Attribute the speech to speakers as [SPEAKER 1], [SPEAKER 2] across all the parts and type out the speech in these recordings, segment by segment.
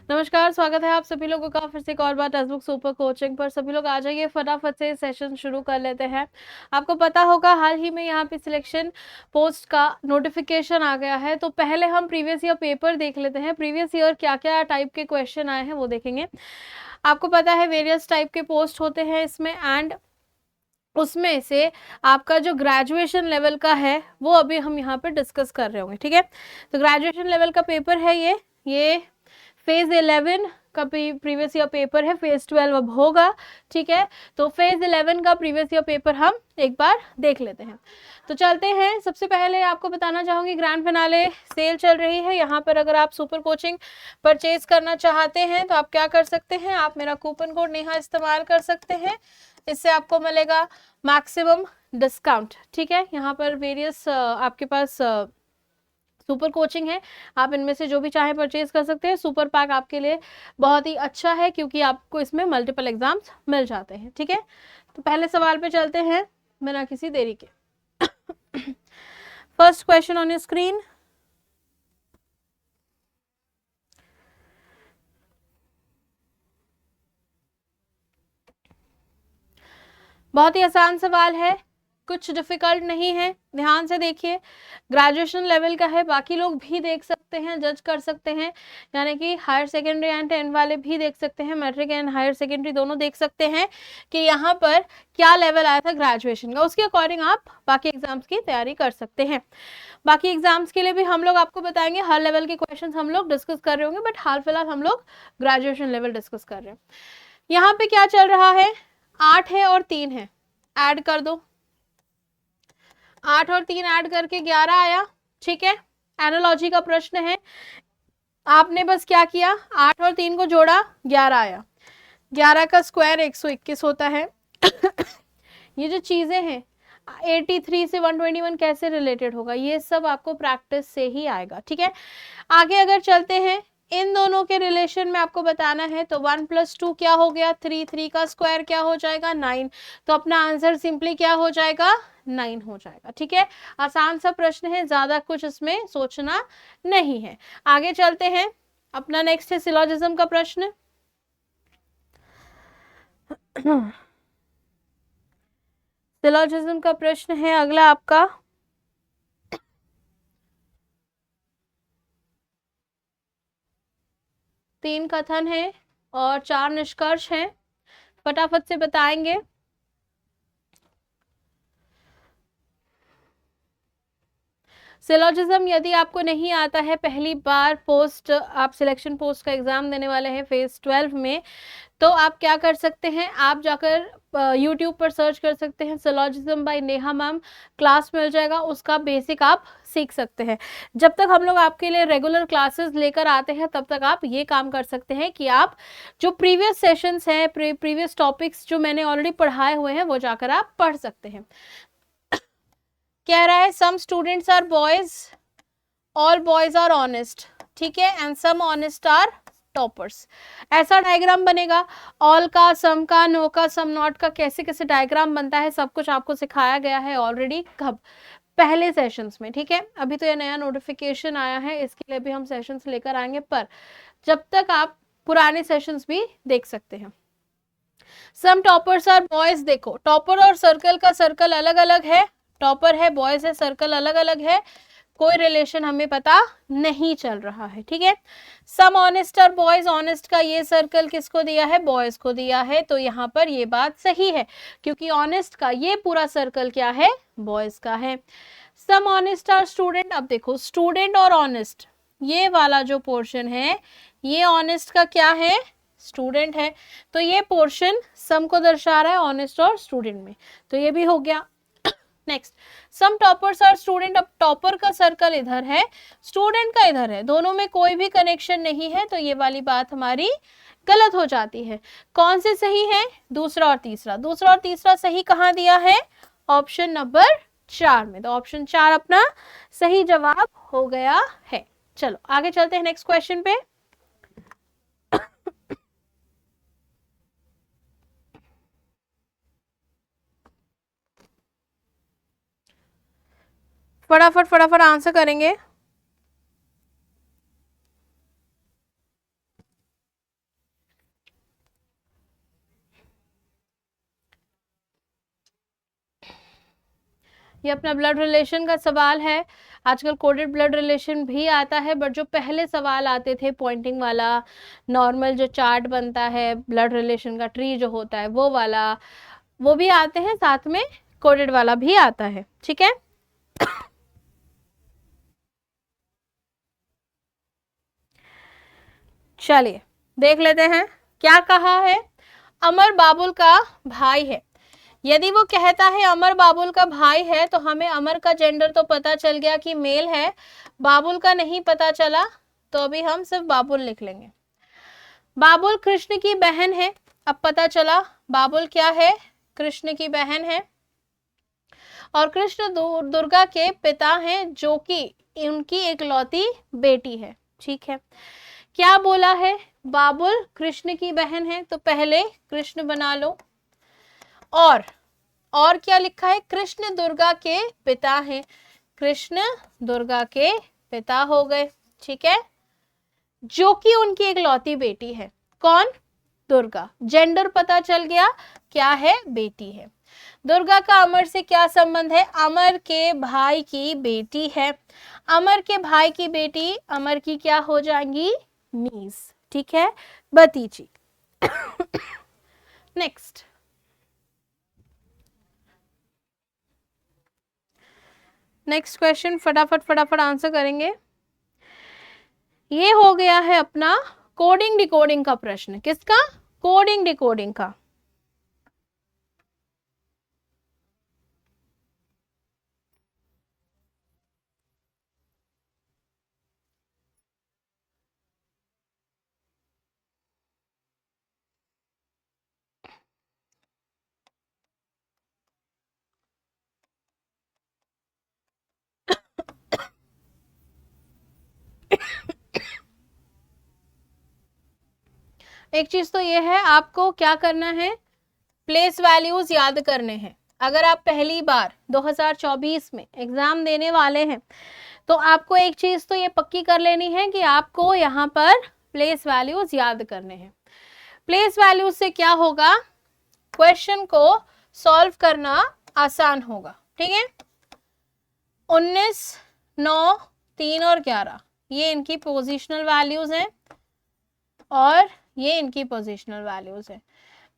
[SPEAKER 1] नमस्कार, स्वागत है आप सभी लोगों का फिर से एक और बार टेक्स्ट बुक सुपर कोचिंग पर। सभी लोग आ जाइए, फटाफट से सेशन शुरू कर लेते हैं। आपको पता होगा हाल ही में यहाँ पे सिलेक्शन पोस्ट का नोटिफिकेशन आ गया है, तो पहले हम प्रीवियस ईयर पेपर देख लेते हैं। प्रीवियस ईयर क्या क्या टाइप के क्वेश्चन आए हैं वो देखेंगे। आपको पता है वेरियस टाइप के पोस्ट होते हैं इसमें, एंड उसमें से आपका जो ग्रेजुएशन लेवल का है वो अभी हम यहाँ पे डिस्कस कर रहे होंगे, ठीक है। तो ग्रेजुएशन लेवल का पेपर है ये फेज 11 का प्रीवियस ईयर पेपर है, फेज 12 अब होगा, ठीक है। तो फेज 11 का प्रीवियस ईयर पेपर हम एक बार देख लेते हैं। तो चलते हैं। सबसे पहले आपको बताना चाहूंगी ग्रैंड फिनाले सेल चल रही है यहाँ पर। अगर आप सुपर कोचिंग परचेज करना चाहते हैं तो आप क्या कर सकते हैं, आप मेरा कूपन कोड नेहा इस्तेमाल कर सकते हैं। इससे आपको मिलेगा मैक्सिमम डिस्काउंट, ठीक है। यहाँ पर वेरियस आपके पास सुपर कोचिंग है, आप इनमें से जो भी चाहे परचेज कर सकते हैं। सुपर पैक आपके लिए बहुत ही अच्छा है क्योंकि आपको इसमें मल्टीपल एग्जाम्स मिल जाते हैं, ठीक है। तो पहले सवाल पे चलते हैं बिना किसी देरी के। First question on your screen. बहुत ही आसान सवाल है, कुछ डिफिकल्ट नहीं है, ध्यान से देखिए। ग्रेजुएशन लेवल का है, बाकी लोग भी देख सकते हैं, जज कर सकते हैं, यानी कि हायर सेकेंडरी एंड 10 वाले भी देख सकते हैं, मैट्रिक एंड हायर सेकेंडरी दोनों देख सकते हैं कि यहाँ पर क्या लेवल आया था ग्रेजुएशन का। उसके अकॉर्डिंग आप बाकी एग्जाम्स की तैयारी कर सकते हैं। बाकी एग्जाम्स के लिए भी हम लोग आपको बताएंगे, हर लेवल के क्वेश्चन हम लोग डिस्कस कर रहे होंगे, बट हाल फिलहाल हम लोग ग्रेजुएशन लेवल डिस्कस कर रहे हैं। यहाँ पे क्या चल रहा है, 8 है और 3 है, ऐड कर दो। 8 और 3 ऐड करके 11 आया, ठीक है। एनालॉजी का प्रश्न है, आपने बस क्या किया, 8 और 3 को जोड़ा, 11 आया। 11 का स्क्वायर 121 होता है। ये जो चीजें हैं 83 से 121 कैसे रिलेटेड होगा, ये सब आपको प्रैक्टिस से ही आएगा, ठीक है। आगे अगर चलते हैं, इन दोनों के रिलेशन में आपको बताना है, तो 1 + 2 क्या हो गया 3, 3 का स्क्वायर क्या हो जाएगा 9। तो अपना आंसर सिंपली क्या हो जाएगा 9 हो जाएगा, ठीक है। आसान सा प्रश्न है, ज्यादा कुछ इसमें सोचना नहीं है। आगे चलते हैं, अपना नेक्स्ट है सिलोजिज्म का प्रश्न। सिलोजिज्म का प्रश्न है अगला आपका। 3 कथन है और 4 निष्कर्ष हैं, फटाफट से बताएंगे। सिलोजिज्म यदि आपको नहीं आता है, पहली बार पोस्ट आप सिलेक्शन पोस्ट का एग्जाम देने वाले हैं फेज 12 में, तो आप क्या कर सकते हैं, आप जाकर यूट्यूब पर सर्च कर सकते हैं syllogism by Neha ma'am, class मिल जाएगा, उसका बेसिक आप सीख सकते हैं। जब तक हम लोग आपके लिए रेगुलर क्लासेस लेकर आते हैं तब तक आप ये काम कर सकते हैं कि आप जो प्रीवियस सेशंस हैं, प्रीवियस टॉपिक्स जो मैंने ऑलरेडी पढ़ाए हुए हैं वो जाकर आप पढ़ सकते हैं। कह रहा है some students are boys, all boys are honest, ठीक है, and some honest are toppers. ऐसा डायग्राम बनेगा, ऑल का, सम का, नो का, सम नॉट का, कैसे कैसे डायग्राम बनता है सब कुछ आपको सिखाया गया है ऑलरेडी, कब, पहले सेशंस में, ठीक है। अभी तो ये नया नोटिफिकेशन आया है, इसके लिए भी हम सेशंस लेकर आएंगे, पर जब तक आप पुराने सेशंस भी देख सकते हैं। सम टॉपर्स आर बॉयज, देखो टॉपर और सर्कल का सर्कल अलग अलग है, टॉपर है, बॉयज है, सर्कल अलग अलग है, कोई रिलेशन हमें पता नहीं चल रहा है, ठीक है। सम ऑनेस्ट आर बॉयज, ऑनेस्ट का ये सर्कल किसको दिया है, बॉयज को दिया है, तो यहाँ पर ये बात सही है क्योंकि ऑनेस्ट का ये पूरा सर्कल क्या है, बॉयज का है। सम ऑनेस्ट आर स्टूडेंट, अब देखो स्टूडेंट और ऑनेस्ट, ये वाला जो पोर्शन है ये ऑनेस्ट का क्या है, स्टूडेंट है, तो ये पोर्शन सम को दर्शा रहा है ऑनेस्ट और स्टूडेंट में, तो ये भी हो गया। Next, some toppers are student, अब टॉपर का सर्कल इधर है, स्टूडेंट का इधर है, दोनों में कोई भी कनेक्शन नहीं है, तो ये वाली बात हमारी गलत हो जाती है। कौन से सही है, दूसरा और तीसरा, दूसरा और तीसरा सही कहाँ दिया है, ऑप्शन नंबर 4 में, तो ऑप्शन 4 अपना सही जवाब हो गया है। चलो आगे चलते हैं नेक्स्ट क्वेश्चन पे। फटाफट फटाफट आंसर करेंगे। ये अपना ब्लड रिलेशन का सवाल है। आजकल कोडेड ब्लड रिलेशन भी आता है, बट जो पहले सवाल आते थे पॉइंटिंग वाला, नॉर्मल जो चार्ट बनता है ब्लड रिलेशन का, ट्री जो होता है वो वाला, वो भी आते हैं, साथ में कोडेड वाला भी आता है। ठीक है, चलिए देख लेते हैं क्या कहा है। अमर बाबुल का भाई है। यदि वो कहता है अमर बाबुल का भाई है, तो हमें अमर का जेंडर तो पता चल गया कि मेल है, बाबुल का नहीं पता चला, तो अभी हम सिर्फ बाबुल लिख लेंगे। बाबुल कृष्ण की बहन है। अब पता चला बाबुल क्या है, कृष्ण की बहन है, और कृष्ण दुर्गा के पिता हैं, जो कि उनकी एकलौती बेटी है। ठीक है, क्या बोला है, बाबुल कृष्ण की बहन है, तो पहले कृष्ण बना लो, और क्या लिखा है, कृष्ण दुर्गा के पिता हैं, कृष्ण दुर्गा के पिता हो गए। ठीक है, जो कि उनकी एकलौती बेटी है, कौन, दुर्गा। जेंडर पता चल गया, क्या है, बेटी है। दुर्गा का अमर से क्या संबंध है, अमर के भाई की बेटी है, अमर के भाई की बेटी अमर की क्या हो जाएंगी, नीस। ठीक है, भतीजी। नेक्स्ट, नेक्स्ट क्वेश्चन फटाफट फटाफट आंसर करेंगे। ये हो गया है अपना कोडिंग डिकोडिंग का प्रश्न। किसका, कोडिंग डिकोडिंग का। एक चीज तो ये है, आपको क्या करना है, प्लेस वैल्यूज याद करने हैं। अगर आप पहली बार 2024 में एग्जाम देने वाले हैं, तो आपको एक चीज तो ये पक्की कर लेनी है कि आपको यहाँ पर प्लेस वैल्यूज याद करने हैं। प्लेस वैल्यूज से क्या होगा, क्वेश्चन को सॉल्व करना आसान होगा। ठीक है, 19, 9, 3 और 11 ये इनकी पोजिशनल वैल्यूज हैं, और ये इनकी पोजिशनल वैल्यूज है।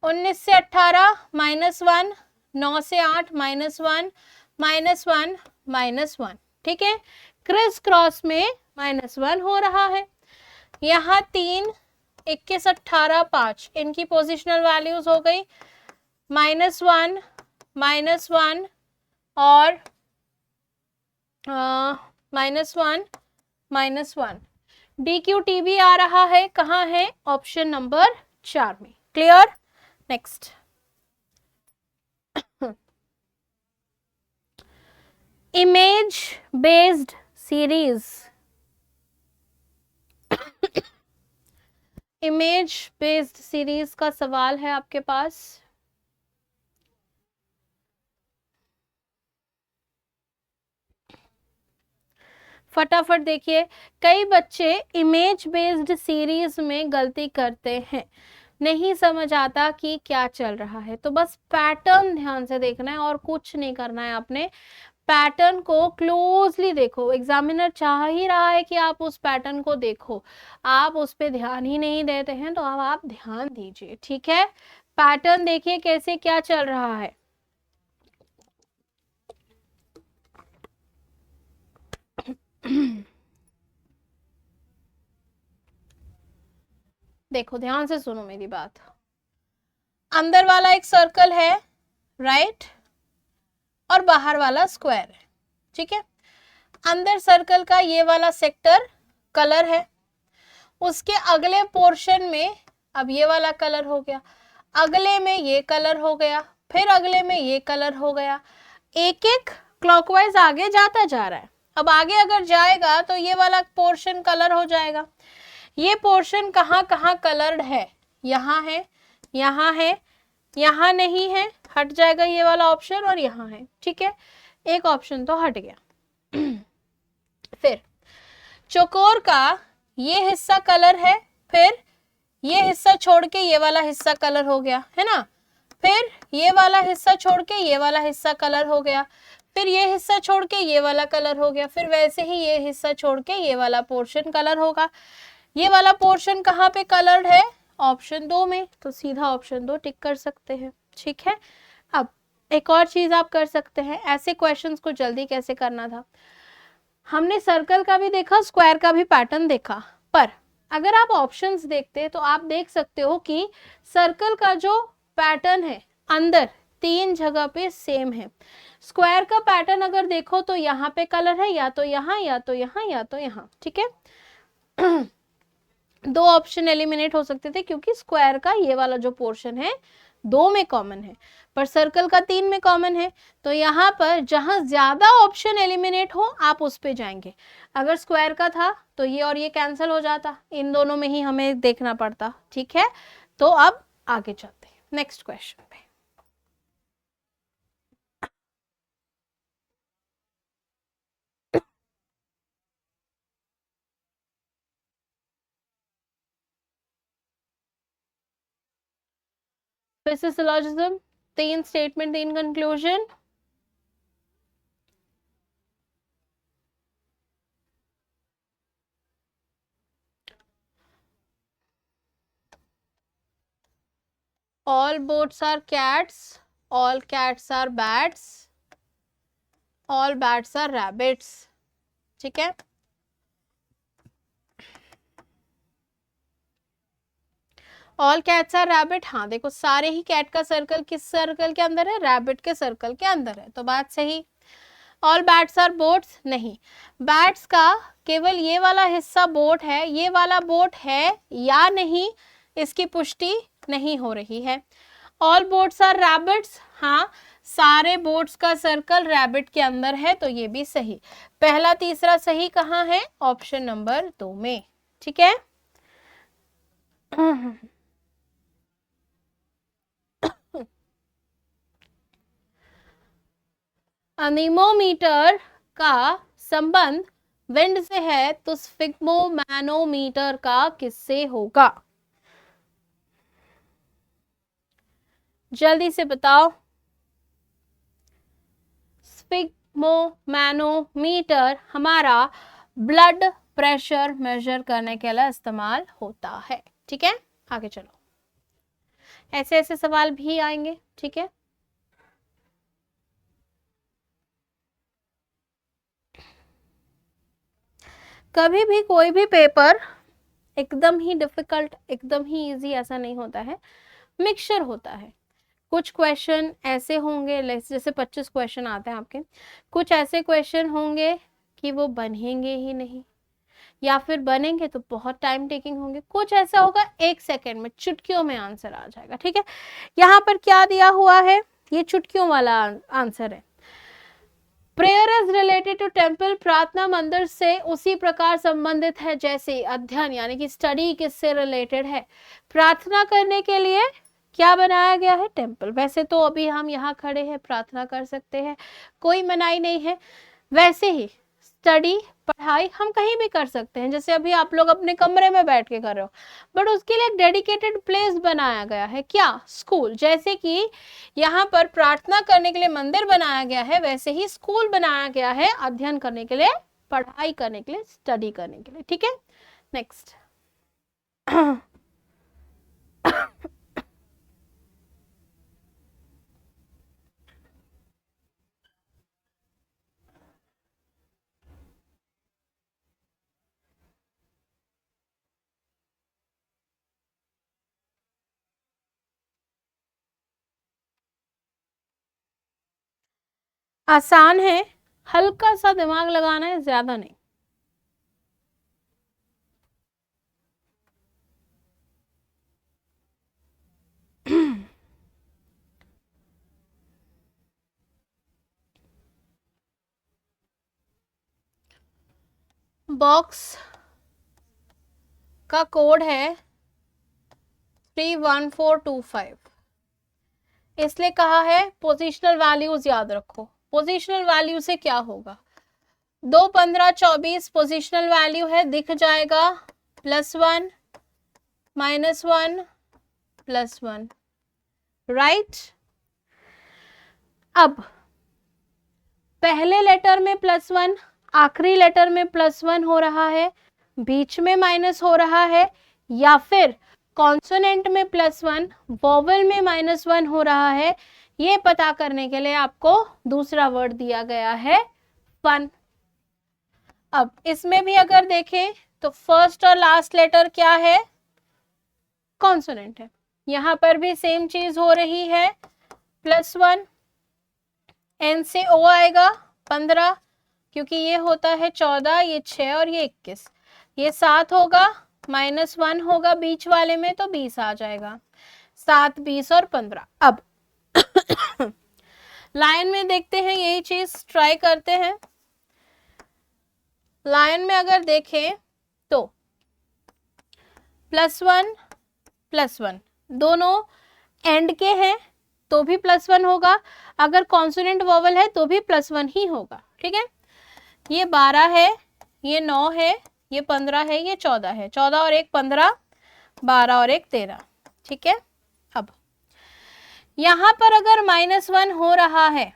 [SPEAKER 1] 19 से 18 -1, 9 से 8 -1, -1, -1। ठीक है, क्रिस क्रॉस में -1 हो रहा है। यहाँ 3, 21, 18, 5 इनकी पोजिशनल वैल्यूज हो गई, -1, -1 और -1, -1। DQTB आ रहा है, कहाँ है, ऑप्शन नंबर 4 में। Clear, next. Image based series, image based series का सवाल है आपके पास। फटाफट देखिए, कई बच्चे इमेज बेस्ड सीरीज में गलती करते हैं, नहीं समझ आता कि क्या चल रहा है। तो बस पैटर्न ध्यान से देखना है और कुछ नहीं करना है आपने। पैटर्न को क्लोजली देखो, एग्जामिनर चाह ही रहा है कि आप उस पैटर्न को देखो, आप उस पर ध्यान ही नहीं देते हैं, तो अब आप ध्यान दीजिए। ठीक है, पैटर्न देखिए कैसे क्या चल रहा है। देखो ध्यान से सुनो मेरी बात। अंदर वाला एक सर्कल है, राइट, और बाहर वाला स्क्वायर है। ठीक है, अंदर सर्कल का ये वाला सेक्टर कलर है, उसके अगले पोर्शन में अब ये वाला कलर हो गया, अगले में ये कलर हो गया, फिर अगले में ये कलर हो गया। एक एक क्लॉकवाइज आगे जाता जा रहा है। अब आगे अगर जाएगा तो ये वाला पोर्शन कलर हो जाएगा। ये पोर्शन कहाँ कहाँ कलर्ड है, यहाँ है, यहाँ है, यहाँ नहीं है, हट जाएगा ये वाला ऑप्शन, और यहाँ है। ठीक है, एक ऑप्शन तो हट गया। फिर चौकोर का ये हिस्सा कलर है, फिर ये हिस्सा छोड़ के ये वाला हिस्सा कलर हो गया, है ना, फिर ये वाला हिस्सा छोड़ के ये वाला हिस्सा कलर हो गया, फिर ये हिस्सा छोड़ के ये वाला कलर हो गया, फिर वैसे ही ये हिस्सा छोड़ के ये वाला पोर्शन कलर होगा। ये वाला पोर्शन कहाँ पे कलर्ड है? ऑप्शन 2 में, तो सीधा ऑप्शन 2 टिक कर सकते हैं। ठीक है, अब एक और चीज आप कर सकते हैं, ऐसे क्वेश्चंस को जल्दी कैसे करना था। हमने सर्कल का भी देखा, स्क्वायर का भी पैटर्न देखा, पर अगर आप ऑप्शंस देखते तो आप देख सकते हो कि सर्कल का जो पैटर्न है अंदर 3 जगह पे सेम है। स्क्वायर का पैटर्न अगर देखो तो यहाँ पे कलर है, या तो यहाँ या तो यहाँ या तो यहाँ। ठीक है, 2 ऑप्शन एलिमिनेट हो सकते थे क्योंकि स्क्वायर का ये वाला जो पोर्शन है 2 में कॉमन है, पर सर्कल का 3 में कॉमन है। तो यहाँ पर जहां ज्यादा ऑप्शन एलिमिनेट हो आप उस पे जाएंगे। अगर स्क्वायर का था तो ये और ये कैंसिल हो जाता, इन दोनों में ही हमें देखना पड़ता। ठीक है, तो अब आगे चलते हैं नेक्स्ट क्वेश्चन पे। फिर से syllogism, 3 statement 3 conclusion. All boats are cats, all cats are bats, all bats are rabbits। ठीक है, ऑल कैट्स आर रैबिट। हाँ देखो, सारे ही कैट का सर्कल किस सर्कल के अंदर है? रैबिट के सर्कल के अंदर है, तो बात सही। ऑल बैट्स आर बोट्स, नहीं, बैट्स का केवल ये वाला हिस्सा बोट है, ये वाला बोट है या नहीं इसकी पुष्टि नहीं हो रही है। ऑल बोट्स आर रैबिट्स, हाँ सारे बोट्स का सर्कल रैबिट के अंदर है, तो ये भी सही। पहला तीसरा सही कहाँ है? ऑप्शन नंबर 2 में। ठीक है, अनीमोमीटर का संबंध विंड से है, तो स्फिग्मोमैनोमीटर का किससे होगा? जल्दी से बताओ। स्फिग्मोमैनोमीटर हमारा ब्लड प्रेशर मेजर करने के लिए इस्तेमाल होता है। ठीक है, आगे चलो, ऐसे ऐसे सवाल भी आएंगे। ठीक है, कभी भी कोई भी पेपर एकदम ही डिफिकल्ट एकदम ही इजी ऐसा नहीं होता है, मिक्सचर होता है। कुछ क्वेश्चन ऐसे होंगे जैसे 25 क्वेश्चन आते हैं आपके, कुछ ऐसे क्वेश्चन होंगे कि वो बनेंगे ही नहीं, या फिर बनेंगे तो बहुत टाइम टेकिंग होंगे। कुछ ऐसा होगा 1 सेकेंड में चुटकियों में आंसर आ जाएगा। ठीक है, यहाँ पर क्या दिया हुआ है? ये चुटकियों वाला आंसर है। Prayer is related to temple, प्रार्थना मंदिर से उसी प्रकार संबंधित है जैसे अध्ययन, यानी कि स्टडी किससे रिलेटेड है? प्रार्थना करने के लिए क्या बनाया गया है? टेम्पल। वैसे तो अभी हम यहाँ खड़े हैं, प्रार्थना कर सकते हैं, कोई मनाही नहीं है। वैसे ही स्टडी पढ़ाई हम कहीं भी कर सकते हैं, जैसे अभी आप लोग अपने कमरे में बैठ के कर रहे हो, बट उसके लिए एक डेडिकेटेड प्लेस बनाया गया है, क्या? स्कूल। जैसे कि यहाँ पर प्रार्थना करने के लिए मंदिर बनाया गया है, वैसे ही स्कूल बनाया गया है अध्ययन करने के लिए, पढ़ाई करने के लिए, स्टडी करने के लिए। ठीक है, नेक्स्ट। आसान है, हल्का सा दिमाग लगाना है, ज्यादा नहीं। बॉक्स का कोड है 31425, इसलिए कहा है पोजिशनल वैल्यूज याद रखो। पोजिशनल वैल्यू से क्या होगा? 2, 15, 24 पोजिशनल वैल्यू है, दिख जाएगा +1 -1 +1, राइट। अब पहले लेटर में +1, आखिरी लेटर में +1 हो रहा है, बीच में माइनस हो रहा है, या फिर कॉन्सोनेंट में +1, वोवेल में -1 हो रहा है, ये पता करने के लिए आपको दूसरा वर्ड दिया गया है फन। अब इसमें भी अगर देखें तो फर्स्ट और लास्ट लेटर क्या है, कॉन्सोनेंट है। यहां पर भी सेम चीज हो रही है, +1, एन से ओ आएगा 15, क्योंकि ये होता है 14, ये 6 और ये 21, ये 7 होगा, -1 होगा बीच वाले में तो 20 आ जाएगा, 7, 20 और 15। अब लाइन में देखते हैं, यही चीज ट्राई करते हैं। लाइन में अगर देखें तो +1 +1 दोनों एंड के हैं तो भी +1 होगा, अगर कॉन्सोनेंट वोवेल है तो भी +1 ही होगा। ठीक है, ये 12 है, ये 9 है, ये 15 है, ये 14 है, 14 और 1 15, 12 और 1 13। ठीक है, अब यहां पर अगर -1 हो रहा है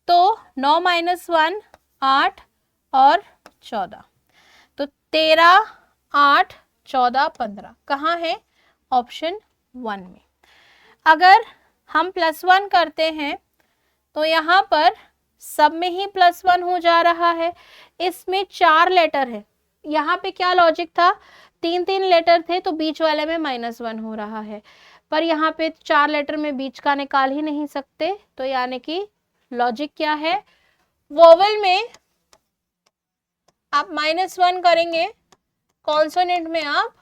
[SPEAKER 1] तो 9 - 1 8 और 14, तो 13 8 14 15 कहाँ है, ऑप्शन 1 में। अगर हम +1 करते हैं तो यहाँ पर सब में ही +1 हो जा रहा है, इसमें 4 लेटर है, यहाँ पे क्या लॉजिक था, 3 लेटर थे तो बीच वाले में -1 हो रहा है, पर यहाँ पे 4 लेटर में बीच का निकाल ही नहीं सकते, तो यानी कि लॉजिक क्या है, वोवेल में आप -1 करेंगे, कॉन्सोनेंट में आप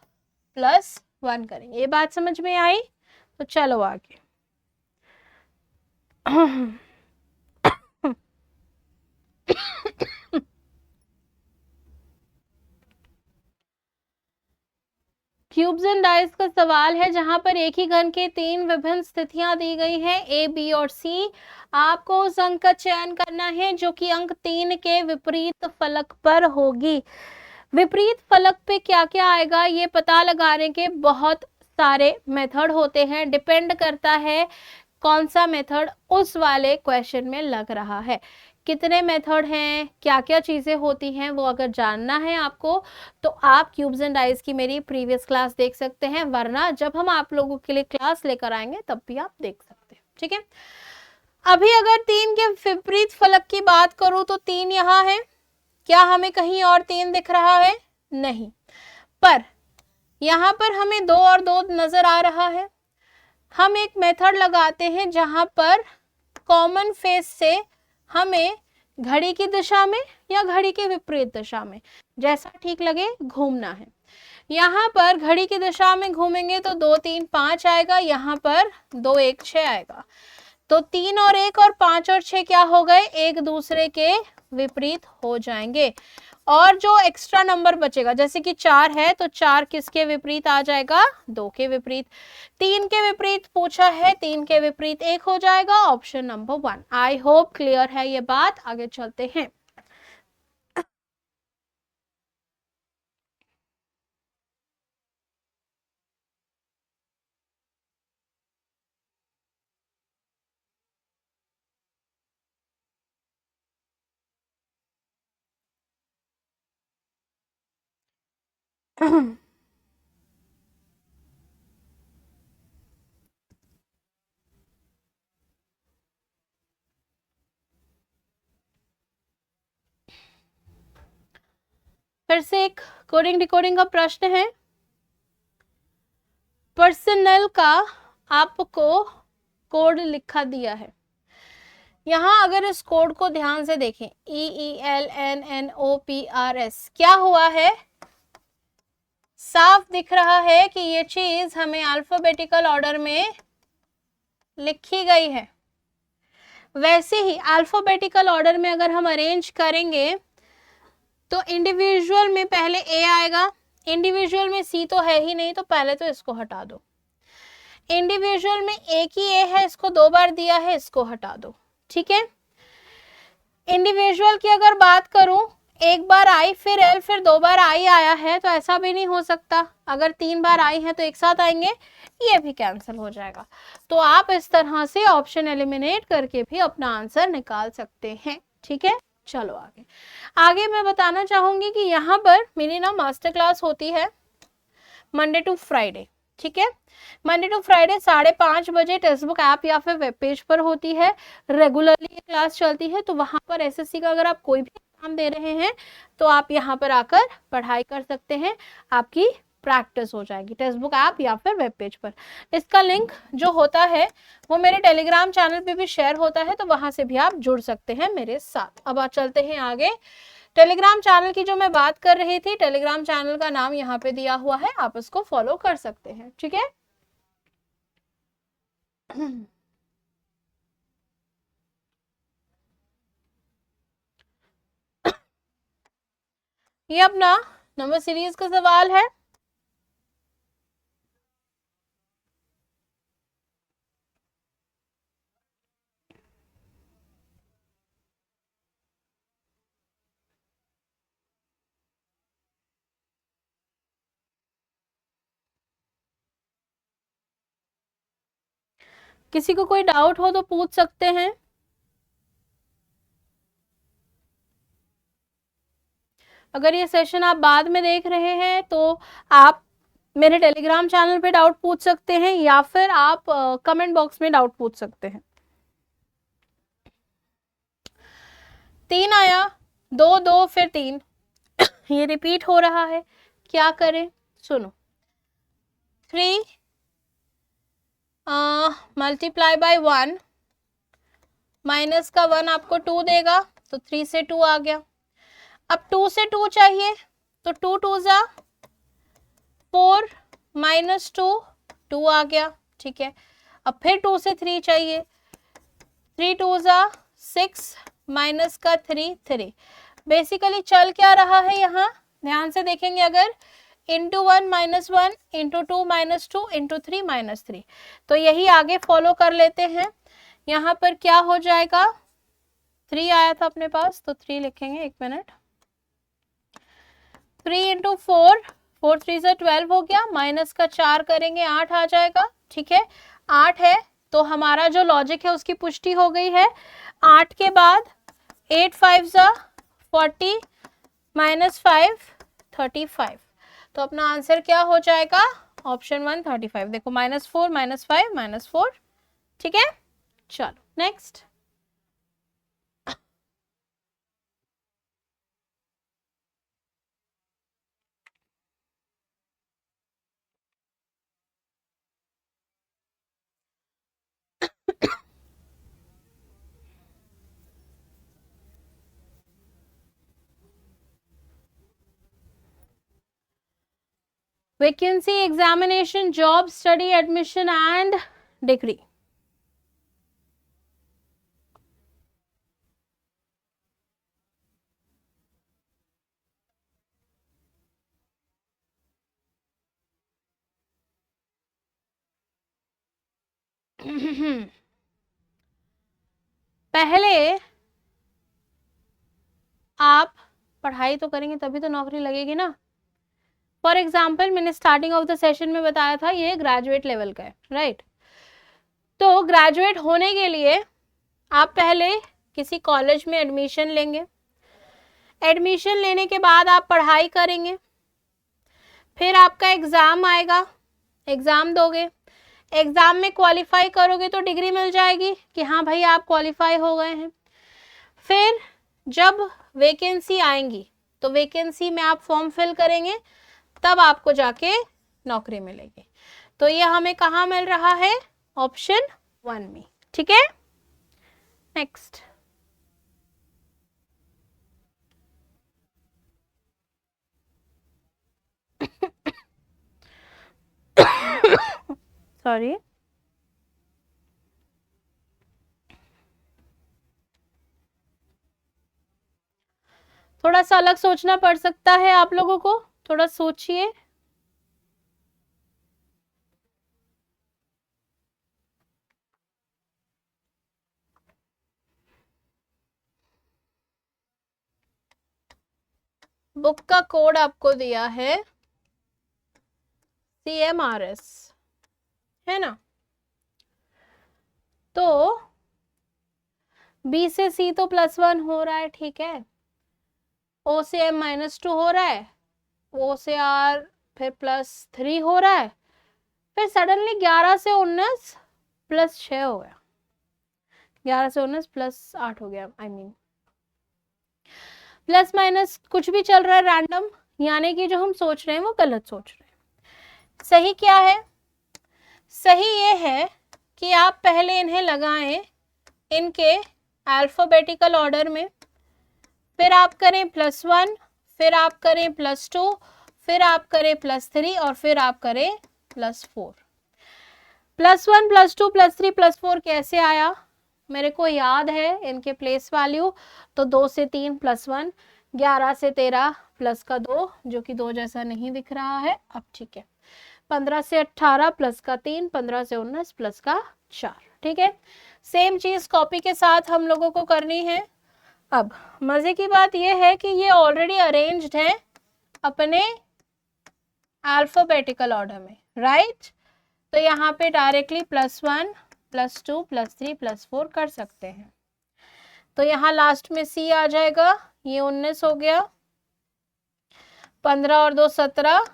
[SPEAKER 1] +1 करेंगे। ये बात समझ में आई? तो चलो आगे। क्यूब्स एंड डाइस का सवाल है, जहां पर एक ही घन के 3 विभिन्न स्थितियां दी गई हैं, ए, बी और सी। आपको उस अंक का चयन करना है जो कि अंक 3 के विपरीत फलक पर होगी। विपरीत फलक पे क्या क्या आएगा ये पता लगाने के बहुत सारे मेथड होते हैं, डिपेंड करता है कौन सा मेथड उस वाले क्वेश्चन में लग रहा है। कितने मेथड हैं, क्या क्या चीज़ें होती हैं, वो अगर जानना है आपको तो आप क्यूब्स एंड डाइस की मेरी प्रीवियस क्लास देख सकते हैं, वरना जब हम आप लोगों के लिए क्लास लेकर आएंगे तब भी आप देख सकते हैं। ठीक है, अभी अगर 3 के विपरीत फलक की बात करूं तो 3 यहाँ है, क्या हमें कहीं और 3 दिख रहा है? नहीं, पर यहाँ पर हमें 2 और 2 नजर आ रहा है। हम एक मेथड लगाते हैं जहां पर कॉमन फेस से हमें घड़ी की दिशा में या घड़ी के विपरीत दिशा में, जैसा ठीक लगे, घूमना है। यहाँ पर घड़ी की दिशा में घूमेंगे तो 2 3 5 आएगा, यहाँ पर 2 1 6 आएगा, तो 3 और 1 और 5 और 6 क्या हो गए, एक दूसरे के विपरीत हो जाएंगे। और जो एक्स्ट्रा नंबर बचेगा, जैसे कि 4 है तो 4 किसके विपरीत आ जाएगा, 2 के विपरीत। 3 के विपरीत पूछा है, 3 के विपरीत 1 हो जाएगा, option number 1। I hope clear है ये बात, आगे चलते हैं। फिर से एक कोडिंग डिकोडिंग का प्रश्न है। पर्सनल का आपको कोड लिखा दिया है, यहाँ अगर इस कोड को ध्यान से देखें, EELNNOPRS, क्या हुआ है, साफ दिख रहा है कि ये चीज हमें अल्फाबेटिकल ऑर्डर में लिखी गई है। वैसे ही अल्फाबेटिकल ऑर्डर में अगर हम अरेंज करेंगे तो इंडिविजुअल में पहले ए आएगा, इंडिविजुअल में सी तो है ही नहीं तो पहले तो इसको हटा दो। इंडिविजुअल में एक ही ए है, इसको 2 बार दिया है, इसको हटा दो। ठीक है, इंडिविजुअल की अगर बात करूं, एक बार आई फिर एल फिर 2 बार आई आया है, तो ऐसा भी नहीं हो सकता। अगर 3 बार आई है तो एक साथ आएंगे, ये भी कैंसिल हो जाएगा। तो आप इस तरह से ऑप्शन एलिमिनेट करके भी अपना आंसर निकाल सकते हैं। ठीक है, चलो आगे। आगे मैं बताना चाहूंगी कि यहाँ पर मेरी ना मास्टर क्लास होती है मंडे टू फ्राइडे, ठीक है। मंडे टू फ्राइडे 5:30 बजे टेक्स्ट बुक ऐप या फिर वेब पेज पर होती है, रेगुलरली ये क्लास चलती है। तो वहां पर एसएससी का अगर आप कोई भी एग्जाम दे रहे हैं तो आप यहाँ पर आकर पढ़ाई कर सकते हैं, आपकी प्रैक्टिस हो जाएगी टेक्स्ट बुक ऐप या फिर वेब पेज पर। इसका लिंक जो होता है वो मेरे टेलीग्राम चैनल पे भी शेयर होता है, तो वहां से भी आप जुड़ सकते हैं मेरे साथ। अब आप चलते हैं आगे। टेलीग्राम चैनल की जो मैं बात कर रही थी, टेलीग्राम चैनल का नाम यहाँ पे दिया हुआ है, आप उसको फॉलो कर सकते हैं, ठीक है। ये अपना नंबर सीरीज का सवाल है। किसी को कोई डाउट हो तो पूछ सकते हैं। अगर ये सेशन आप बाद में देख रहे हैं तो आप मेरे टेलीग्राम चैनल पे डाउट पूछ सकते हैं या फिर आप कमेंट बॉक्स में डाउट पूछ सकते हैं। 3 आया, 2 2 फिर 3 ये रिपीट हो रहा है, क्या करें? सुनो, 3 मल्टीप्लाई बाय 1 माइनस का 1 आपको 2 देगा, तो 3 से 2 आ गया। अब 2 से 2 चाहिए तो 2 2 जा 4 माइनस 2 2 आ गया, ठीक है। अब फिर 2 से 3 चाहिए, 3 2 जा 6 माइनस का 3 3। बेसिकली चल क्या रहा है यहाँ, ध्यान से देखेंगे अगर, into 1 minus 1 into 2 minus 2 into 3 minus 3, तो यही आगे फॉलो कर लेते हैं। यहाँ पर क्या हो जाएगा, 3 आया था अपने पास तो 3 लिखेंगे, 1 मिनट। 3 इंटू 4 4 3 से 12 हो गया, माइनस का 4 करेंगे 8 आ जाएगा, ठीक है। 8 है तो हमारा जो लॉजिक है उसकी पुष्टि हो गई है। 8 के बाद 8 5 जा 40 माइनस 5 35, तो अपना आंसर क्या हो जाएगा, ऑप्शन 1 35। देखो -4 -5 -4, ठीक है। चलो next. Vacancy, examination, job, study, admission and degree. पहले आप पढ़ाई तो करेंगे तभी तो नौकरी लगेगी ना। फॉर एग्जाम्पल मैंने स्टार्टिंग ऑफ द सेशन में बताया था ये ग्रेजुएट लेवल का है, राइट। तो ग्रेजुएट होने के लिए आप पहले किसी कॉलेज में एडमिशन लेंगे, एडमिशन लेने के बाद आप पढ़ाई करेंगे, फिर आपका एग्जाम आएगा, एग्जाम दोगे, एग्जाम में क्वालिफाई करोगे तो डिग्री मिल जाएगी कि हाँ भाई आप क्वालिफाई हो गए हैं। फिर जब वैकेंसी आएंगी तो वैकेंसी में आप फॉर्म फिल करेंगे, तब आपको जाके नौकरी मिलेगी। तो ये हमें कहाँ मिल रहा है, ऑप्शन 1 में, ठीक है। नेक्स्ट। सॉरी, थोड़ा सा अलग सोचना पड़ सकता है आप लोगों को, थोड़ा सोचिए। बुक का कोड आपको दिया है CMRS, है ना। तो बी से सी तो +1 हो रहा है, ठीक है, ओ से एम -2 हो रहा है, ओ से आर फिर +3 हो रहा है, फिर सडनली 11 से 19 +6 हो गया, 11 से 19 +8 हो गया, आई मीन प्लस माइनस कुछ भी चल रहा है रैंडम, यानी कि जो हम सोच रहे हैं वो गलत सोच रहे हैं। सही क्या है? सही ये है कि आप पहले इन्हें लगाएं इनके अल्फाबेटिकल ऑर्डर में, फिर आप करें +1, फिर आप करें +2, फिर आप करें +3 और फिर आप करें +4। +1 +2 +3 +4 कैसे आया? मेरे को याद है इनके प्लेस वैल्यू, तो 2 से 3 +1, 11 से 13 प्लस का 2 जो कि 2 जैसा नहीं दिख रहा है, अब ठीक है, 15 से 18 प्लस का 3, 15 से 19 प्लस का 4, ठीक है। सेम चीज कॉपी के साथ हम लोगों को करनी है। अब मजे की बात यह है कि ये ऑलरेडी अरेंज्ड है अपने अल्फाबेटिकल ऑर्डर में, राइट? तो यहाँ पे डायरेक्टली +1 +2 +3 +4 कर सकते हैं। तो यहाँ लास्ट में सी आ जाएगा, ये 19 हो गया, 15 और 2 17,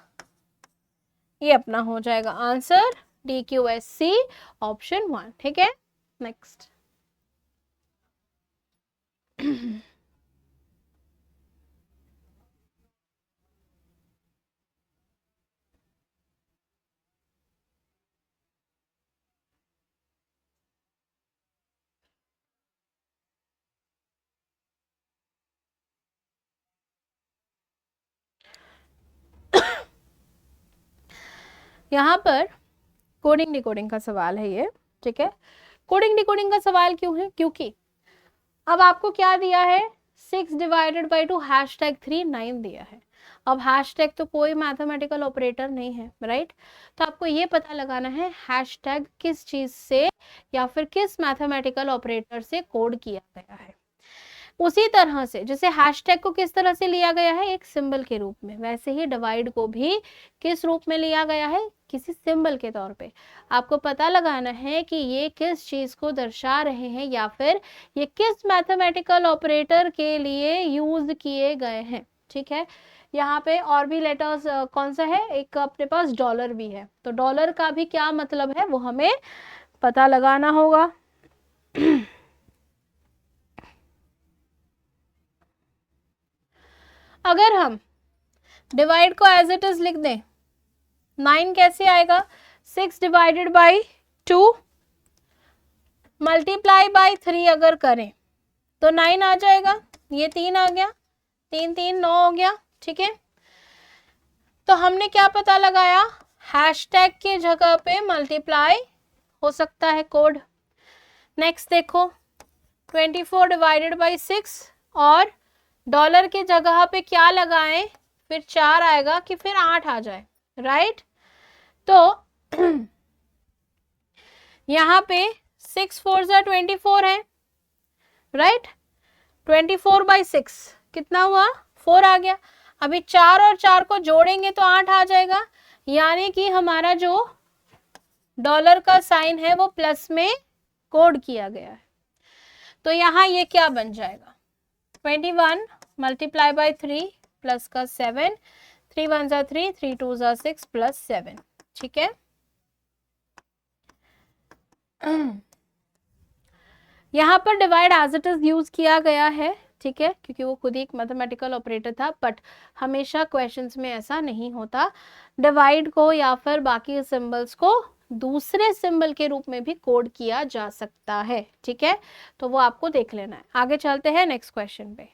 [SPEAKER 1] ये अपना हो जाएगा आंसर DQSC ऑप्शन 1, ठीक है। नेक्स्ट यहाँ पर कोडिंग डिकोडिंग का सवाल है ये, ठीक है। कोडिंग डिकोडिंग का सवाल क्यों है? क्योंकि अब आपको क्या दिया है, 6 डिवाइडेड बाई 2 #3 9 दिया है। अब हैशटैग तो कोई मैथमेटिकल ऑपरेटर नहीं है, राइट? तो आपको ये पता लगाना है हैशटैग किस चीज से या फिर किस मैथमेटिकल ऑपरेटर से कोड किया गया है। उसी तरह से जैसे हैशटैग को किस तरह से लिया गया है, एक सिंबल के रूप में, वैसे ही डिवाइड को भी किस रूप में लिया गया है, किसी सिंबल के तौर पे। आपको पता लगाना है कि ये किस चीज को दर्शा रहे हैं या फिर ये किस मैथमेटिकल ऑपरेटर के लिए यूज किए गए हैं, ठीक है। यहाँ पे और भी लेटर्स कौन सा है, एक अपने पास डॉलर भी है, तो डॉलर का भी क्या मतलब है वो हमें पता लगाना होगा। अगर हम डिवाइड को एज इट इज लिख दें, 9 कैसे आएगा, 6 डिवाइडेड बाई 2 मल्टीप्लाई बाई 3 अगर करें तो 9 आ जाएगा, ये 3 आ गया, 3 3 9 हो गया, ठीक है। तो हमने क्या पता लगाया, हैशटैग की जगह पे मल्टीप्लाई हो सकता है कोड। नेक्स्ट देखो, 24 डिवाइडेड बाई 6 और डॉलर की जगह पे क्या लगाएं, फिर 4 आएगा कि फिर 8 आ जाए, राइट? तो यहाँ पे 6 4 जा 24 है, राइट? 24 बाई 6 कितना हुआ, 4 आ गया। अभी 4 और 4 को जोड़ेंगे तो 8 आ जाएगा, यानी कि हमारा जो डॉलर का साइन है वो प्लस में कोड किया गया है। तो यहाँ ये क्या बन जाएगा, 21 मल्टीप्लाई बाई 3 प्लस का 7, 3 1 जा 3, 3 2 जा 6 प्लस 7, ठीक है। यहाँ पर divide as it is use किया गया है, ठीक है, क्योंकि वो खुद ही एक मैथमेटिकल ऑपरेटर था, बट हमेशा क्वेश्चंस में ऐसा नहीं होता। डिवाइड को या फिर बाकी सिंबल्स को दूसरे सिंबल के रूप में भी कोड किया जा सकता है, ठीक है। तो वो आपको देख लेना है। आगे चलते हैं नेक्स्ट क्वेश्चन पे।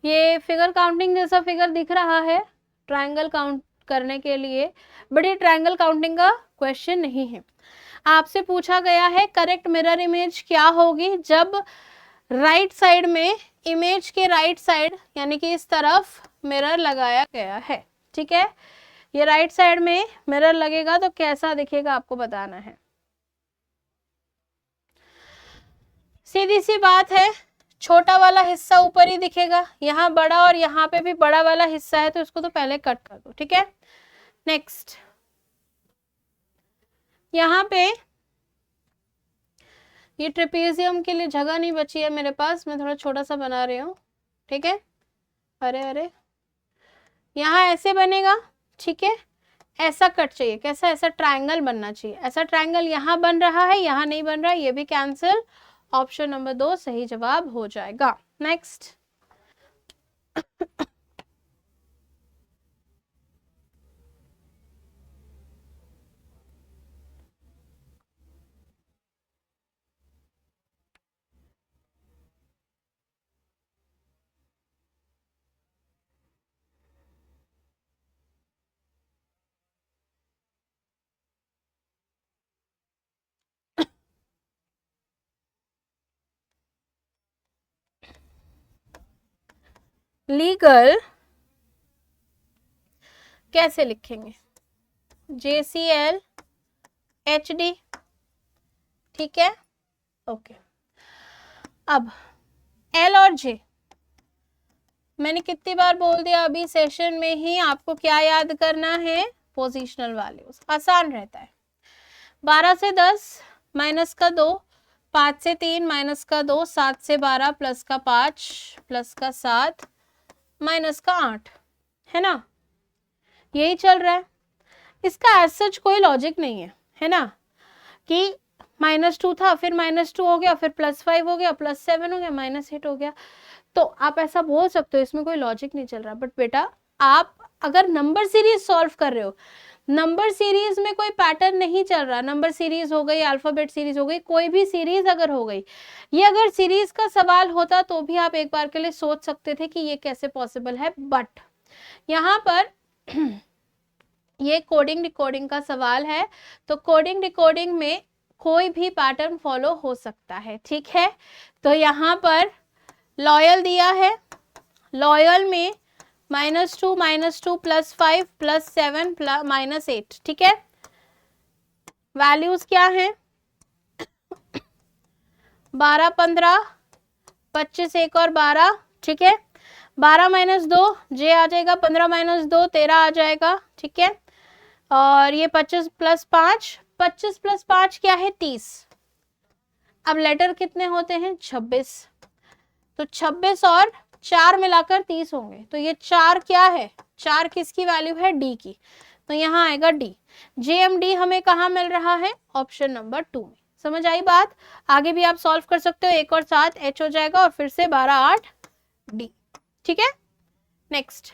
[SPEAKER 1] ये फिगर काउंटिंग जैसा फिगर दिख रहा है ट्रायंगल काउंट करने के लिए, बट ये ट्रायंगल काउंटिंग का क्वेश्चन नहीं है। आपसे पूछा गया है करेक्ट मिरर इमेज क्या होगी जब राइट साइड में, इमेज के राइट साइड यानी कि इस तरफ मिरर लगाया गया है, ठीक है। ये राइट साइड में मिरर लगेगा तो कैसा दिखेगा आपको बताना है। सीधी सी बात है, छोटा वाला हिस्सा ऊपर ही दिखेगा, यहाँ बड़ा और यहाँ पे भी बड़ा वाला हिस्सा है, तो इसको तो पहले कट कर दो, ठीक है। नेक्स्ट, यहाँ पे ये ट्रेपेजियम के लिए जगह नहीं बची है मेरे पास, मैं थोड़ा छोटा सा बना रही हूँ, ठीक है। अरे अरे, यहाँ ऐसे बनेगा, ठीक है। ऐसा कट चाहिए, कैसा, ऐसा ट्रायंगल बनना चाहिए। ऐसा ट्रायंगल यहाँ बन रहा है, यहाँ नहीं बन रहा, ये भी कैंसिल। ऑप्शन नंबर 2 सही जवाब हो जाएगा। नेक्स्ट, लीगल कैसे लिखेंगे, JCL HD, ठीक है, ओके। अब L और J मैंने कितनी बार बोल दिया अभी सेशन में ही, आपको क्या याद करना है, पोजिशनल वैल्यूज, आसान रहता है। 12 से 10 माइनस का 2, 5 से 3 माइनस का 2, 7 से 12 प्लस का 5 प्लस का 7 माइनस का 8, है ना, यही चल रहा है। इसका एज सच कोई लॉजिक नहीं है ना, कि -2 था, फिर -2 हो गया, फिर +5 हो गया, +7 हो गया, -8 हो गया। तो आप ऐसा बोल सकते हो, इसमें कोई लॉजिक नहीं चल रहा। बट बेटा, आप अगर नंबर सीरीज सॉल्व कर रहे हो, नंबर सीरीज में कोई पैटर्न नहीं चल रहा, नंबर सीरीज हो गई, अल्फाबेट सीरीज हो गई, कोई भी सीरीज अगर हो गई, ये अगर सीरीज का सवाल होता तो भी आप एक बार के लिए सोच सकते थे कि ये कैसे पॉसिबल है। बट यहाँ पर ये कोडिंग डिकोडिंग का सवाल है, तो कोडिंग डिकोडिंग में कोई भी पैटर्न फॉलो हो सकता है, ठीक है। तो यहाँ पर लॉयल दिया है, लॉयल में -2 +5 +7 -8, ठीक है। वैल्यूज क्या है, 12 15 25 1 और 12, ठीक है। 12 - 2 J आ जाएगा, 15 - 2 13 आ जाएगा, ठीक है। और ये 25 + 5, 25 + 5 क्या है, 30। अब लेटर कितने होते हैं, 26, तो 26 और 4 मिलाकर 30 होंगे। तो ये 4 क्या है, 4 किसकी वैल्यू है, D की, तो यहाँ आएगा D। JMD हमें कहाँ मिल रहा है, ऑप्शन नंबर 2 में। समझ आई बात, आगे भी आप सॉल्व कर सकते हो, 1 और 7 H हो जाएगा, और फिर से 12 8 D, ठीक है। नेक्स्ट,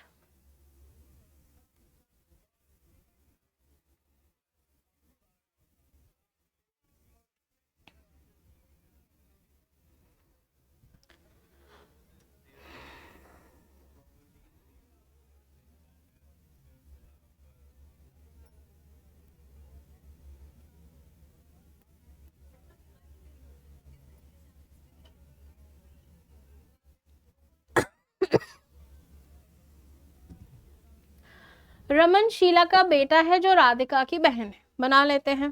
[SPEAKER 1] रमन शीला का बेटा है जो राधिका की बहन है, बना लेते हैं।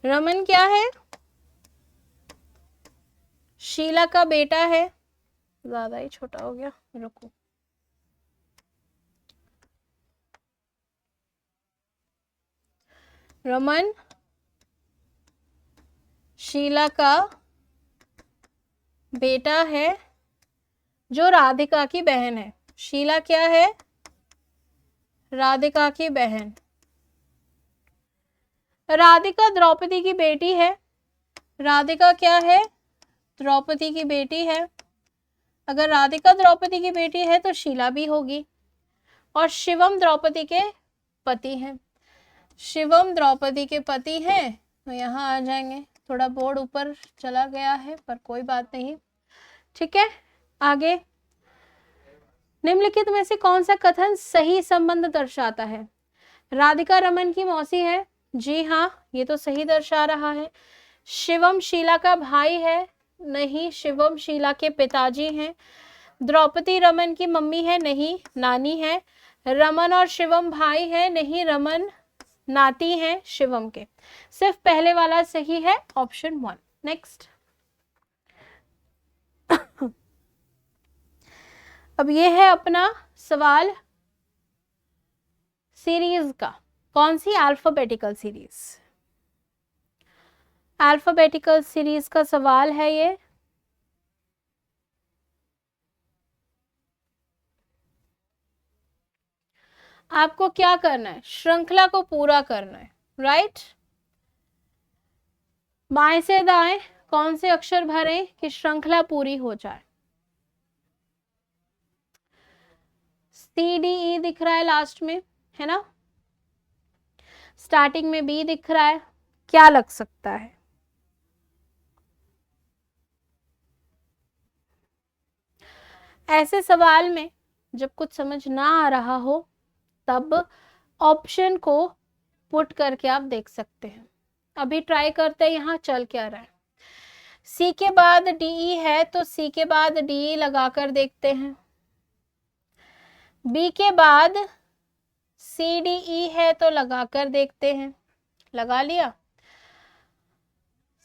[SPEAKER 1] रमन क्या है, शीला का बेटा है, ज्यादा ही छोटा हो गया, रुको। रमन शीला का बेटा है जो राधिका की बहन है। शीला क्या है, राधिका की बहन। राधिका द्रौपदी की बेटी है, राधिका क्या है, द्रौपदी की बेटी है। अगर राधिका द्रौपदी की बेटी है तो शीला भी होगी। और शिवम द्रौपदी के पति हैं, शिवम द्रौपदी के पति हैं, तो यहाँ आ जाएंगे। थोड़ा बोर्ड ऊपर चला गया है पर कोई बात नहीं, ठीक है। आगे, निम्नलिखित में से कौन सा कथन सही संबंध दर्शाता है। राधिका रमन की मौसी है, जी हाँ, ये तो सही दर्शा रहा है। शिवम शीला का भाई है, नहीं, शिवम शीला के पिताजी हैं। द्रौपदी रमन की मम्मी है, नहीं, नानी है। रमन और शिवम भाई है, नहीं, रमन नाती हैं शिवम के। सिर्फ पहले वाला सही है, ऑप्शन 1। नेक्स्ट। अब ये है अपना सवाल सीरीज का। कौन सी? Alphabetical series. अल्फाबेटिकल सीरीज का सवाल है ये। आपको क्या करना है? श्रृंखला को पूरा करना है, राइट। बाएं से दाएं कौन से अक्षर भरें कि श्रृंखला पूरी हो जाए? CDE दिख रहा है लास्ट में, है ना। स्टार्टिंग में B दिख रहा है, क्या लग सकता है? ऐसे सवाल में जब कुछ समझ ना आ रहा हो तब ऑप्शन को पुट करके आप देख सकते हैं। अभी ट्राई करते हैं यहाँ चल क्या रहा है। C के बाद DE है तो C के बाद DE लगाकर देखते हैं। B के बाद CDE है तो लगाकर देखते हैं। लगा लिया।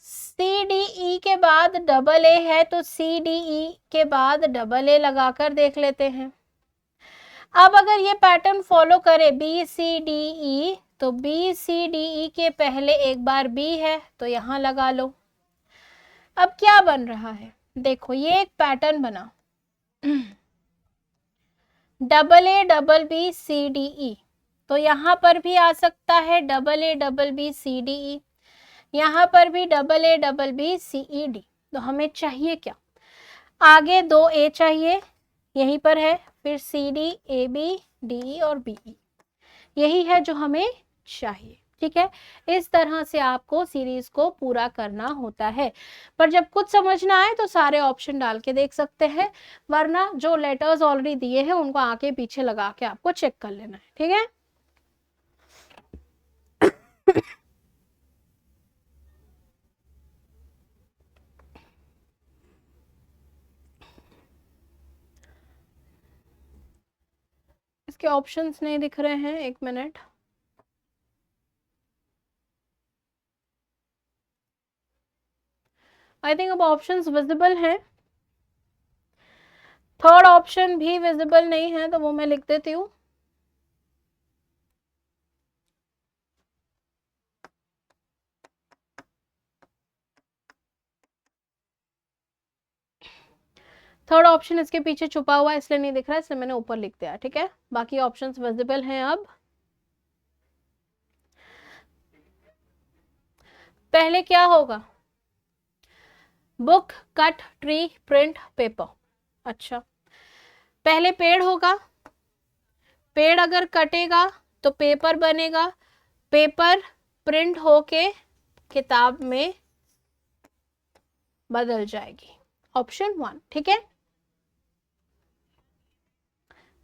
[SPEAKER 1] CDE के बाद AA है तो CDE के बाद AA लगाकर देख लेते हैं। अब अगर ये पैटर्न फॉलो करे BCDE तो BCDE के पहले एक बार B है तो यहां लगा लो। अब क्या बन रहा है? देखो ये एक पैटर्न बना AA BB CDE, तो यहां पर भी आ सकता है AA BB CDE, यहां पर भी AA BB CED। तो हमें चाहिए क्या? आगे 2 A चाहिए, यहीं पर है, फिर CD AB DE और BE, यही है जो हमें चाहिए। ठीक है, इस तरह से आपको सीरीज को पूरा करना होता है। पर जब कुछ समझ ना आए तो सारे ऑप्शन डाल के देख सकते हैं, वरना जो लेटर्स ऑलरेडी दिए हैं उनको आगे पीछे लगा के आपको चेक कर लेना है। ठीक है। इसके ऑप्शंस नहीं दिख रहे हैं, 1 मिनट। आई थिंक अब ऑप्शंस विजिबल हैं। थर्ड ऑप्शन भी विजिबल नहीं है तो वो मैं लिख देती हूँ। थर्ड ऑप्शन इसके पीछे छुपा हुआ है इसलिए नहीं दिख रहा है, इसलिए मैंने ऊपर लिख दिया। ठीक है, बाकी ऑप्शंस विजिबल हैं। अब पहले क्या होगा? Book, cut, tree, print, paper. अच्छा, पहले पेड़ होगा, पेड़ अगर कटेगा तो पेपर बनेगा, पेपर प्रिंट होके किताब में बदल जाएगी। ऑप्शन 1। ठीक है,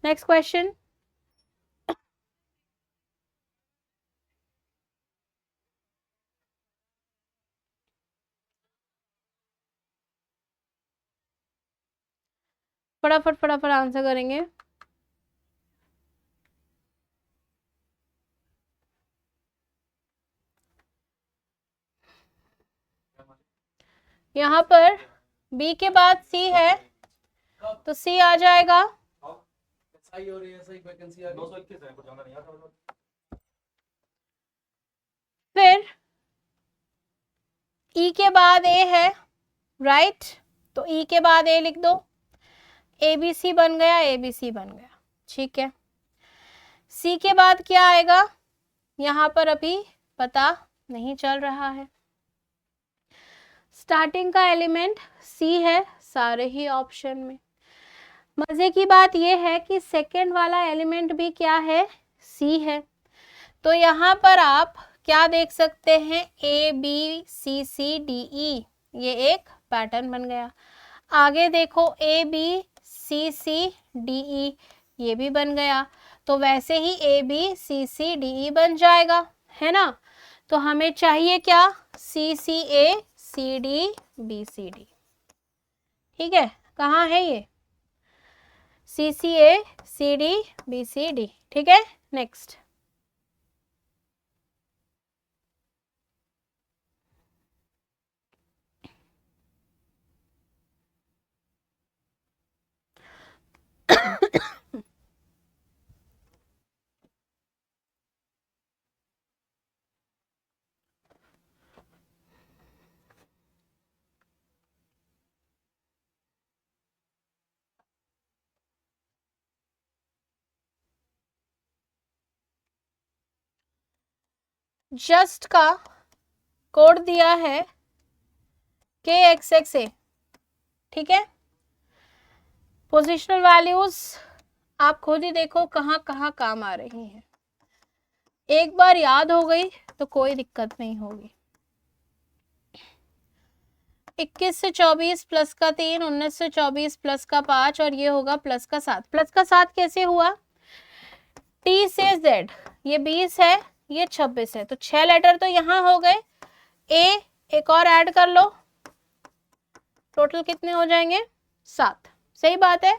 [SPEAKER 1] नेक्स्ट क्वेश्चन। फटाफट फटाफट आंसर करेंगे। यहाँ पर B के बाद C है तो C आ जाएगा। फिर E के बाद A है, राइट, तो E के बाद A लिख दो। ABC बन गया, ABC बन गया। ठीक है, C के बाद क्या आएगा यहाँ पर अभी पता नहीं चल रहा है। स्टार्टिंग का एलिमेंट C है सारे ही ऑप्शन में। मजे की बात यह है कि सेकंड वाला एलिमेंट भी क्या है? C है। तो यहाँ पर आप क्या देख सकते हैं? ABCCDE, ये एक पैटर्न बन गया। आगे देखो ABCCDE, ये भी बन गया। तो वैसे ही ABCCDE बन जाएगा, है ना। तो हमें चाहिए क्या? CCACDBCD। ठीक है, कहाँ है ये? CCACDBCD। ठीक है, नेक्स्ट। जस्ट का कोड दिया है KXXA, ठीक है। पोजिशनल वैल्यूज आप खुद ही देखो कहाँ कहाँ काम आ रही हैं। एक बार याद हो गई तो कोई दिक्कत नहीं होगी। 21 से 24 प्लस का 3, 19 से 24 प्लस का 5 और ये होगा प्लस का 7। प्लस का 7 कैसे हुआ? T से Z, ये 20 है, ये 26 है, तो 6 लेटर तो यहाँ हो गए। A एक और ऐड कर लो, टोटल कितने हो जाएंगे? 7। सही बात है,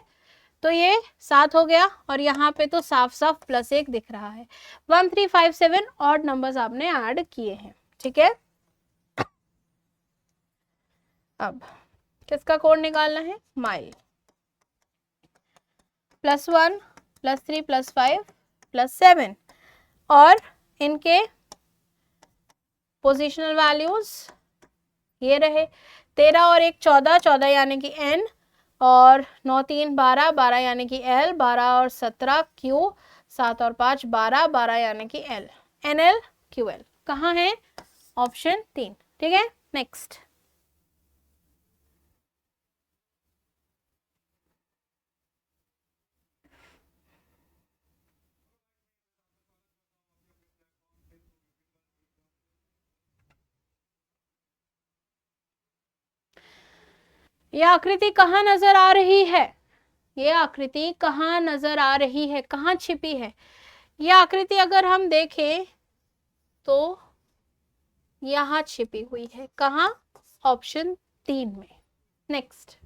[SPEAKER 1] तो ये 7 हो गया और यहाँ पे तो साफ साफ +1 दिख रहा है। 1357 ऑड नंबर्स आपने ऐड किए हैं, ठीक है। अब किसका कोड निकालना है? माइल। +1 +3 +5 +7 और इनके पोजिशनल वैल्यूज ये रहे। 13 और 1 14, 14 यानी कि N, और 9 3 12, 12 यानी कि L, 12 और 17 Q, 7 और 5 12, 12 यानी कि L, NL QL कहाँ है? ऑप्शन 3, ठीक है। नेक्स्ट, यह आकृति कहाँ नजर आ रही है? ये आकृति कहाँ नजर आ रही है, कहाँ छिपी है? यह आकृति अगर हम देखें तो यहाँ छिपी हुई है। कहाँ? ऑप्शन 3 में। नेक्स्ट,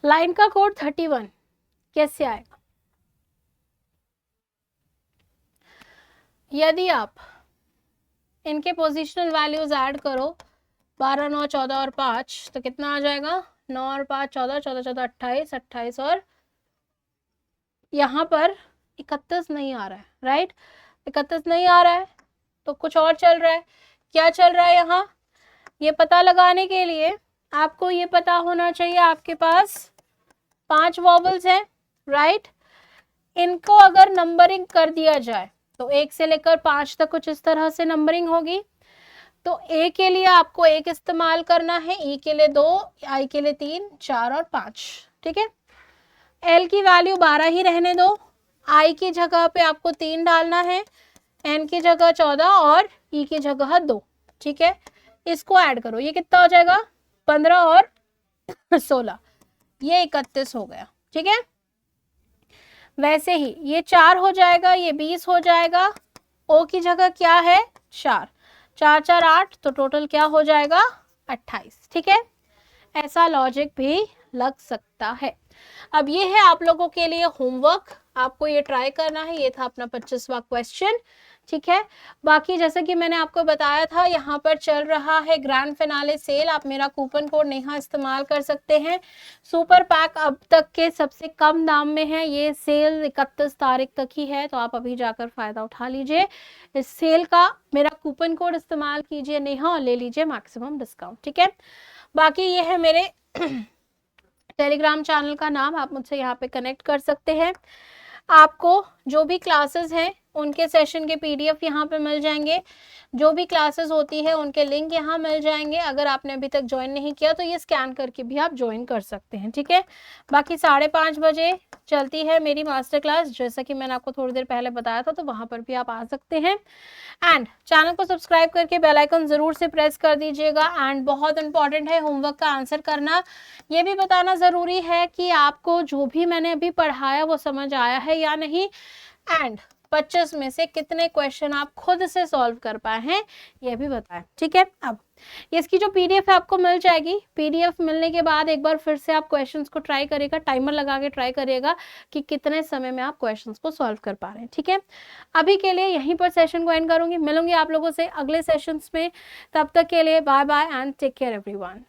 [SPEAKER 1] लाइन का कोड 31 कैसे आएगा? यदि आप इनके पोजिशनल वैल्यूज ऐड करो, 12 9 14 और 5, तो कितना आ जाएगा? 9 और 5 14, 14 14 28, 28 और यहाँ पर 31 नहीं आ रहा है, राइट। 31 नहीं आ रहा है तो कुछ और चल रहा है। क्या चल रहा है यहाँ? ये पता लगाने के लिए आपको ये पता होना चाहिए आपके पास 5 वॉवल्स हैं, राइट। इनको अगर नंबरिंग कर दिया जाए तो 1 से लेकर 5 तक कुछ इस तरह से नंबरिंग होगी। तो ए के लिए आपको 1 इस्तेमाल करना है, ई के लिए 2, आई के लिए 3, 4 और 5, ठीक है। एल की वैल्यू 12 ही रहने दो, आई की जगह पे आपको 3 डालना है, एन की जगह 14 और ई की जगह 2, ठीक है। इसको ऐड करो, ये कितना हो जाएगा? 15 और 16, ये 31 हो गया, ठीक है। वैसे ही ये 4 हो जाएगा, ये 20 हो जाएगा। ओ की जगह क्या है? 4, 4 4 8, तो टोटल क्या हो जाएगा? 28, ठीक है। ऐसा लॉजिक भी लग सकता है। अब ये है आप लोगों के लिए होमवर्क, आपको ये ट्राई करना है। ये था अपना 25वां क्वेश्चन, ठीक है। बाकी जैसे कि मैंने आपको बताया था, यहाँ पर चल रहा है ग्रैंड फिनाले सेल। आप मेरा कूपन कोड नेहा इस्तेमाल कर सकते हैं। सुपर पैक अब तक के सबसे कम दाम में है। ये सेल 31 तारीख तक ही है, तो आप अभी जाकर फायदा उठा लीजिए इस सेल का। मेरा कूपन कोड इस्तेमाल कीजिए नेहा और ले लीजिए मैक्सिमम डिस्काउंट, ठीक है। बाकी ये है मेरे टेलीग्राम चैनल का नाम, आप मुझसे यहाँ पे कनेक्ट कर सकते हैं। आपको जो भी क्लासेस हैं उनके सेशन के PDF यहाँ पे मिल जाएंगे, जो भी क्लासेस होती है उनके लिंक यहाँ मिल जाएंगे। अगर आपने अभी तक ज्वाइन नहीं किया तो ये स्कैन करके भी आप ज्वाइन कर सकते हैं, ठीक है। बाकी 5:30 बजे चलती है मेरी मास्टर क्लास, जैसा कि मैंने आपको थोड़ी देर पहले बताया था, तो वहाँ पर भी आप आ सकते हैं। एंड चैनल को सब्सक्राइब करके बेल आइकन ज़रूर से प्रेस कर दीजिएगा। एंड बहुत इंपॉर्टेंट है होमवर्क का आंसर करना। ये भी बताना ज़रूरी है कि आपको जो भी मैंने अभी पढ़ाया वो समझ आया है या नहीं, एंड 25 में से कितने क्वेश्चन आप खुद से सॉल्व कर पाए हैं ये भी बताएं, ठीक है। अब इसकी जो PDF है आपको मिल जाएगी। PDF मिलने के बाद एक बार फिर से आप क्वेश्चंस को ट्राई करिएगा, टाइमर लगा के ट्राई करिएगा कि कितने समय में आप क्वेश्चंस को सॉल्व कर पा रहे हैं, ठीक है। अभी के लिए यहीं पर सेशन को एंड करूंगी, मिलूंगी आप लोगों से अगले सेशंस में। तब तक के लिए bye bye and take care everyone.